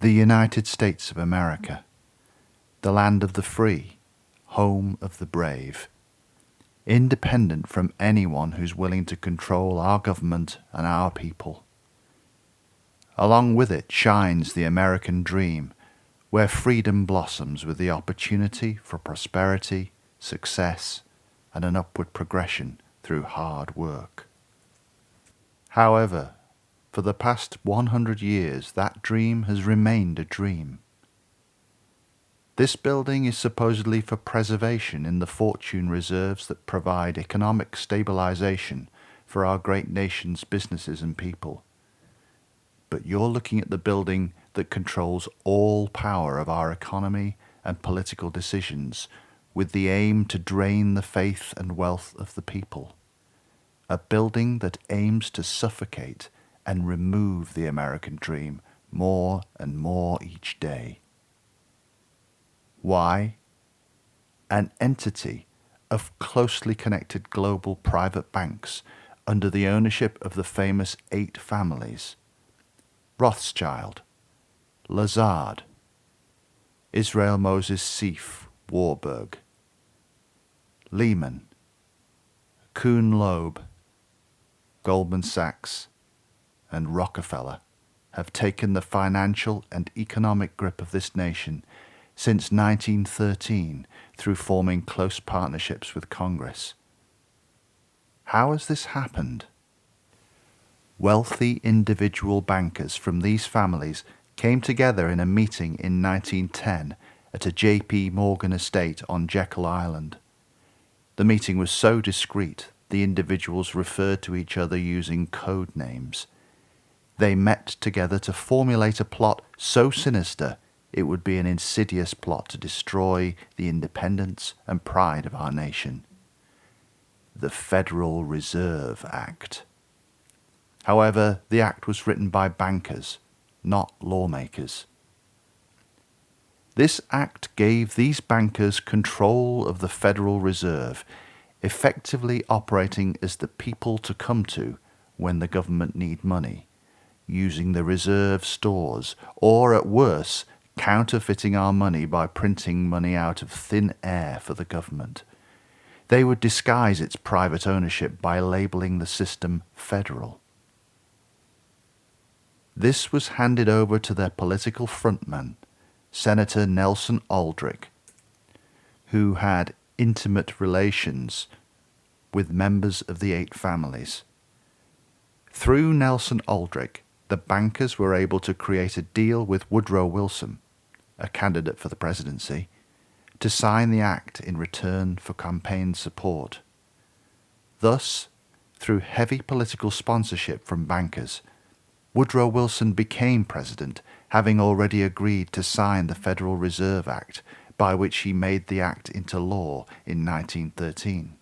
The United States of America, the land of the free, home of the brave, independent from anyone who's willing to control our government and our people. Along with it shines the American dream, where freedom blossoms with the opportunity for prosperity, success, and an upward progression through hard work. However, for the past 100 years, that dream has remained a dream. This building is supposedly for preservation in the fortune reserves that provide economic stabilization for our great nation's businesses and people. But you're looking at the building that controls all power of our economy and political decisions, with the aim to drain the faith and wealth of the people. A building that aims to suffocate and remove the American dream more and more each day. Why? An entity of closely connected global private banks under the ownership of the famous 8 families: Rothschild, Lazard, Israel Moses Seife Warburg, Lehman, Kuhn Loeb, Goldman Sachs, and Rockefeller have taken the financial and economic grip of this nation since 1913 through forming close partnerships with Congress. How has this happened? Wealthy individual bankers from these families came together in a meeting in 1910 at a J.P. Morgan estate on Jekyll Island. The meeting was so discreet, the individuals referred to each other using code names. They met together to formulate a plot so sinister it would be an insidious plot to destroy the independence and pride of our nation. The Federal Reserve Act. However, the act was written by bankers, not lawmakers. This act gave these bankers control of the Federal Reserve, effectively operating as the people to come to when the government need money, using the reserve stores, or at worst, counterfeiting our money by printing money out of thin air for the government. They would disguise its private ownership by labelling the system federal. This was handed over to their political frontman, Senator Nelson Aldrich, who had intimate relations with members of the 8 families. Through Nelson Aldrich, the bankers were able to create a deal with Woodrow Wilson, a candidate for the presidency, to sign the act in return for campaign support. Thus, through heavy political sponsorship from bankers, Woodrow Wilson became president, having already agreed to sign the Federal Reserve Act, by which he made the act into law in 1913.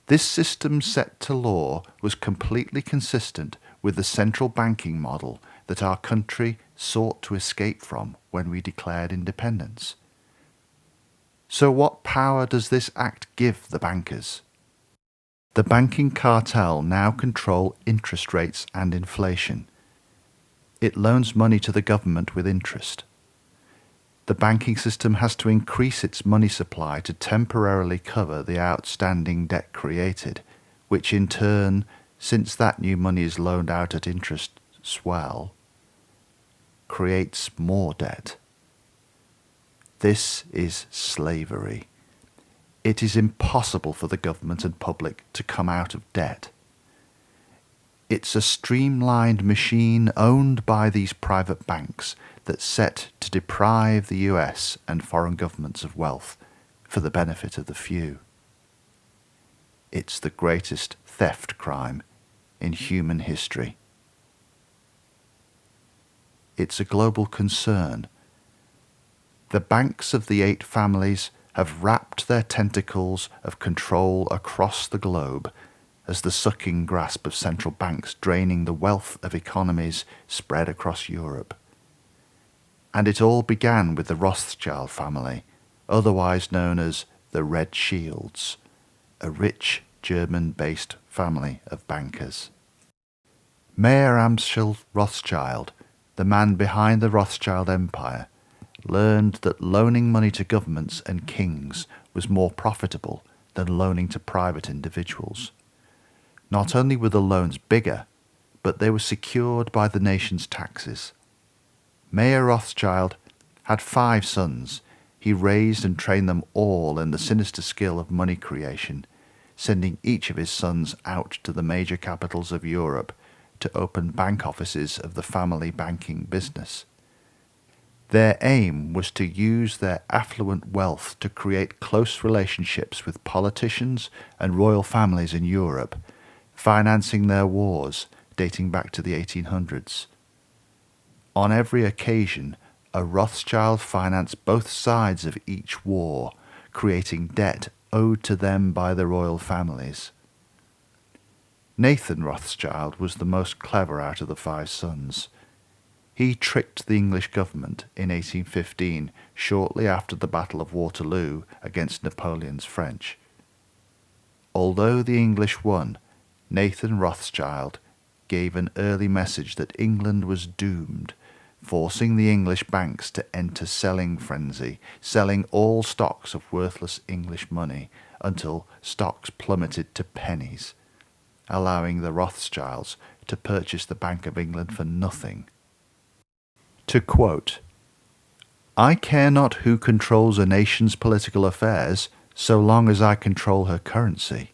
This system set to law was completely consistent with the central banking model that our country sought to escape from when we declared independence. So what power does this act give the bankers? The banking cartel now control interest rates and inflation. It loans money to the government with interest. The banking system has to increase its money supply to temporarily cover the outstanding debt created, which in turn, since that new money is loaned out at interest swell, creates more debt. This is slavery. It is impossible for the government and public to come out of debt. It's a streamlined machine owned by these private banks that's set to deprive the US and foreign governments of wealth for the benefit of the few. It's the greatest theft crime in human history. It's a global concern. The banks of the 8 families have wrapped their tentacles of control across the globe as the sucking grasp of central banks draining the wealth of economies spread across Europe. And it all began with the Rothschild family, otherwise known as the Red Shields, a rich German-based family of bankers. Mayer Amschel Rothschild, the man behind the Rothschild empire, learned that loaning money to governments and kings was more profitable than loaning to private individuals. Not only were the loans bigger, but they were secured by the nation's taxes. Mayer Rothschild had 5 sons. He raised and trained them all in the sinister skill of money creation, sending each of his sons out to the major capitals of Europe to open bank offices of the family banking business. Their aim was to use their affluent wealth to create close relationships with politicians and royal families in Europe, financing their wars dating back to the 1800s. On every occasion, a Rothschild financed both sides of each war, creating debt owed to them by the royal families. Nathan Rothschild was the most clever out of the 5 sons. He tricked the English government in 1815, shortly after the Battle of Waterloo against Napoleon's French. Although the English won, Nathan Rothschild gave an early message that England was doomed, forcing the English banks to enter selling frenzy, selling all stocks of worthless English money until stocks plummeted to pennies, allowing the Rothschilds to purchase the Bank of England for nothing. To quote, "I care not who controls a nation's political affairs so long as I control her currency."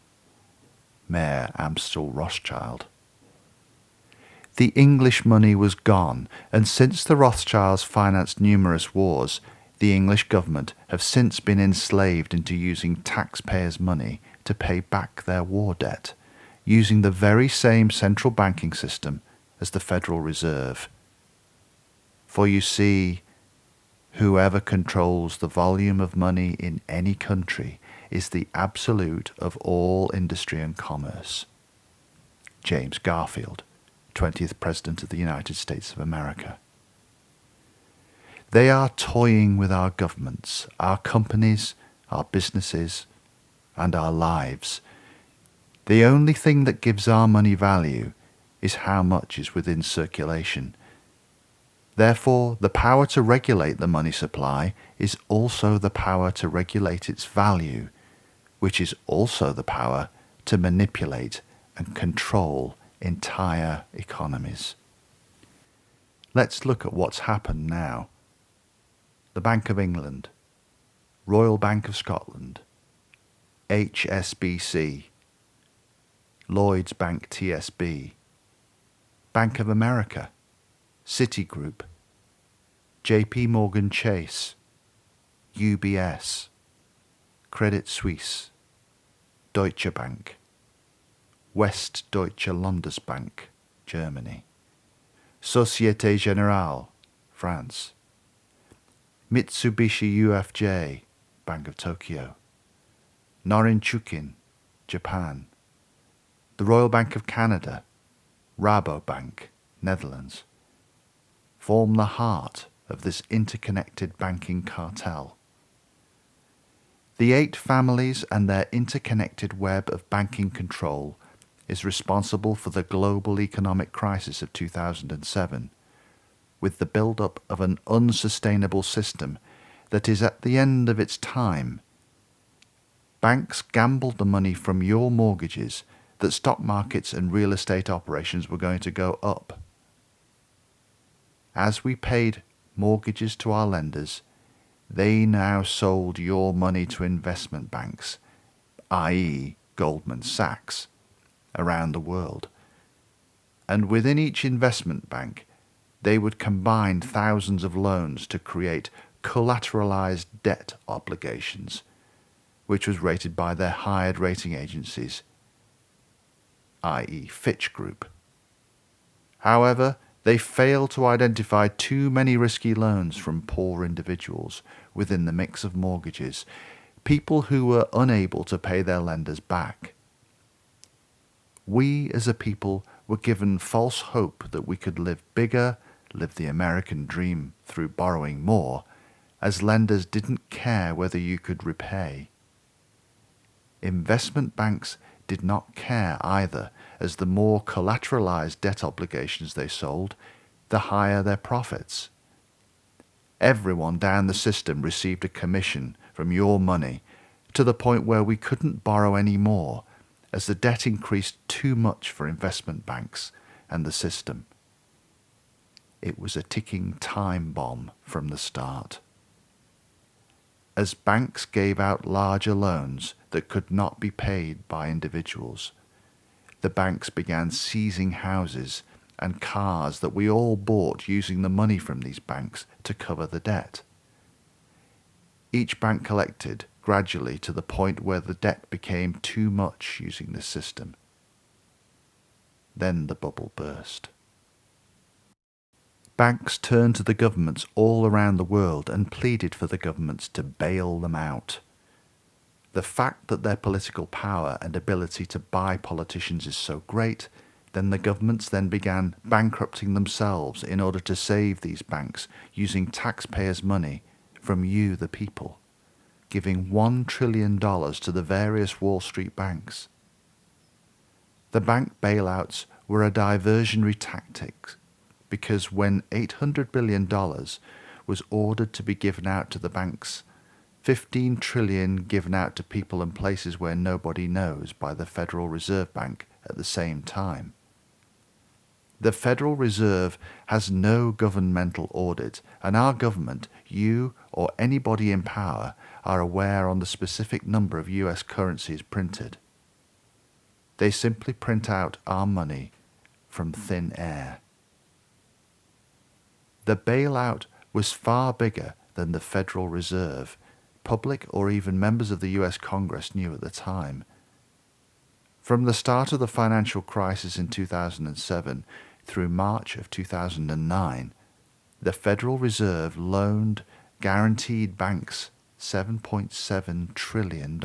Mayer Amstel Rothschild. The English money was gone, and since the Rothschilds financed numerous wars, the English government have since been enslaved into using taxpayers' money to pay back their war debt, using the very same central banking system as the Federal Reserve. For you see, whoever controls the volume of money in any country is the absolute of all industry and commerce. James Garfield, 20th President of the United States of America. They are toying with our governments, our companies, our businesses, and our lives. The only thing that gives our money value is how much is within circulation. Therefore, the power to regulate the money supply is also the power to regulate its value, which is also the power to manipulate and control entire economies. Let's look at what's happened now. The Bank of England, Royal Bank of Scotland, HSBC, Lloyds Bank TSB, Bank of America, Citigroup, JP Morgan Chase, UBS, Credit Suisse, Deutsche Bank, Westdeutsche Landesbank, Germany, Société Générale, France, Mitsubishi UFJ, Bank of Tokyo, Norinchukin, Japan, the Royal Bank of Canada, Rabobank, Netherlands, form the heart of this interconnected banking cartel. The 8 families and their interconnected web of banking control is responsible for the global economic crisis of 2007, with the build-up of an unsustainable system that is at the end of its time. Banks gambled the money from your mortgages that stock markets and real estate operations were going to go up. As we paid mortgages to our lenders, they now sold your money to investment banks, i.e. Goldman Sachs, around the world. And within each investment bank, they would combine thousands of loans to create collateralized debt obligations, which was rated by their hired rating agencies, i.e. Fitch Group. However, they failed to identify too many risky loans from poor individuals within the mix of mortgages, people who were unable to pay their lenders back. We as a people were given false hope that we could live bigger, live the American dream through borrowing more, as lenders didn't care whether you could repay. Investment banks did not care either, as the more collateralized debt obligations they sold the higher their profits. Everyone down the system received a commission from your money, to the point where we couldn't borrow any more, as the debt increased too much for investment banks and the system. It was a ticking time bomb from the start. As banks gave out larger loans that could not be paid by individuals, the banks began seizing houses and cars that we all bought using the money from these banks to cover the debt. Each bank collected gradually to the point where the debt became too much using this system. Then the bubble burst. Banks turned to the governments all around the world and pleaded for the governments to bail them out. The fact that their political power and ability to buy politicians is so great, then the governments then began bankrupting themselves in order to save these banks using taxpayers' money from you, the people, giving $1 trillion to the various Wall Street banks. The bank bailouts were a diversionary tactic, because when $800 billion was ordered to be given out to the banks, $15 trillion given out to people and places where nobody knows by the Federal Reserve Bank at the same time. The Federal Reserve has no governmental audit, and our government, you or anybody in power, are aware on the specific number of US currencies printed. They simply print out our money from thin air. The bailout was far bigger than the Federal Reserve, public or even members of the US Congress knew at the time. From the start of the financial crisis in 2007 through March of 2009, the Federal Reserve loaned guaranteed banks $7.7 trillion,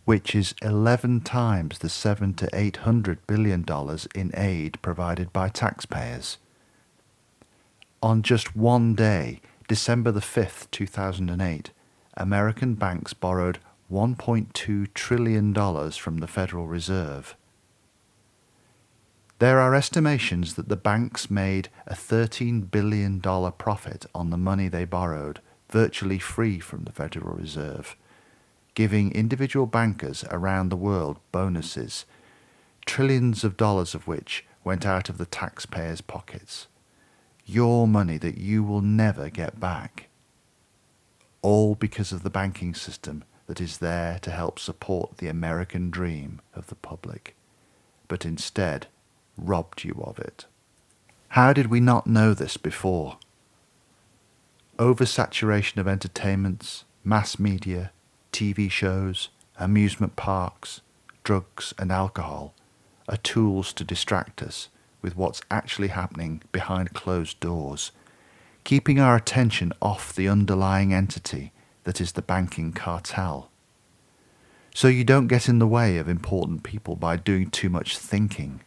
which is 11 times the $700 to $800 billion in aid provided by taxpayers. On just one day, December the 5th, 2008, American banks borrowed $1.2 trillion from the Federal Reserve. There are estimations that the banks made a $13 billion profit on the money they borrowed, virtually free from the Federal Reserve, giving individual bankers around the world bonuses, trillions of dollars of which went out of the taxpayers' pockets. Your money that you will never get back. All because of the banking system that is there to help support the American dream of the public, but instead robbed you of it. How did we not know this before? Oversaturation of entertainments, mass media, TV shows, amusement parks, drugs and alcohol are tools to distract us with what's actually happening behind closed doors, keeping our attention off the underlying entity that is the banking cartel. So you don't get in the way of important people by doing too much thinking.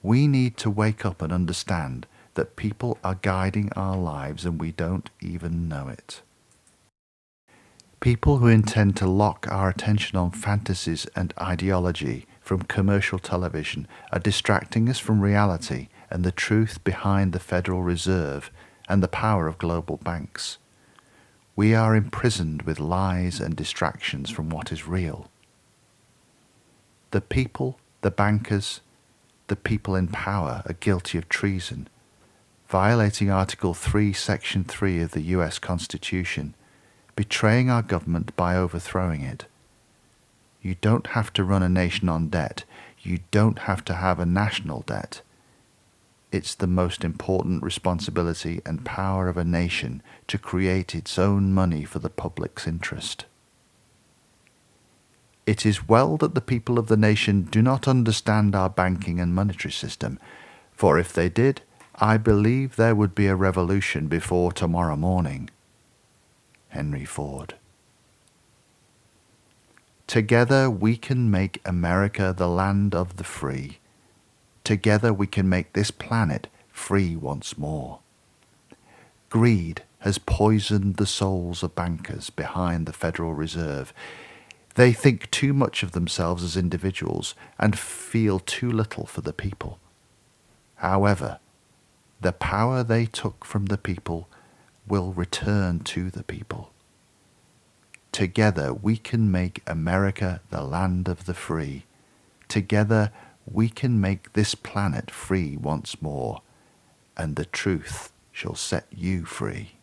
We need to wake up and understand that people are guiding our lives and we don't even know it. People who intend to lock our attention on fantasies and ideology from commercial television are distracting us from reality and the truth behind the Federal Reserve and the power of global banks. We are imprisoned with lies and distractions from what is real. The people, the bankers, the people in power are guilty of treason, violating Article 3, Section 3 of the US Constitution, betraying our government by overthrowing it. You don't have to run a nation on debt. You don't have to have a national debt. It's the most important responsibility and power of a nation to create its own money for the public's interest. It is well that the people of the nation do not understand our banking and monetary system, for if they did, I believe there would be a revolution before tomorrow morning. Henry Ford. Together we can make America the land of the free. Together we can make this planet free once more. Greed has poisoned the souls of bankers behind the Federal Reserve. They think too much of themselves as individuals and feel too little for the people. However, The power they took from the people will return to the people. Together we can make America the land of the free. Together we can make this planet free once more, and the truth shall set you free.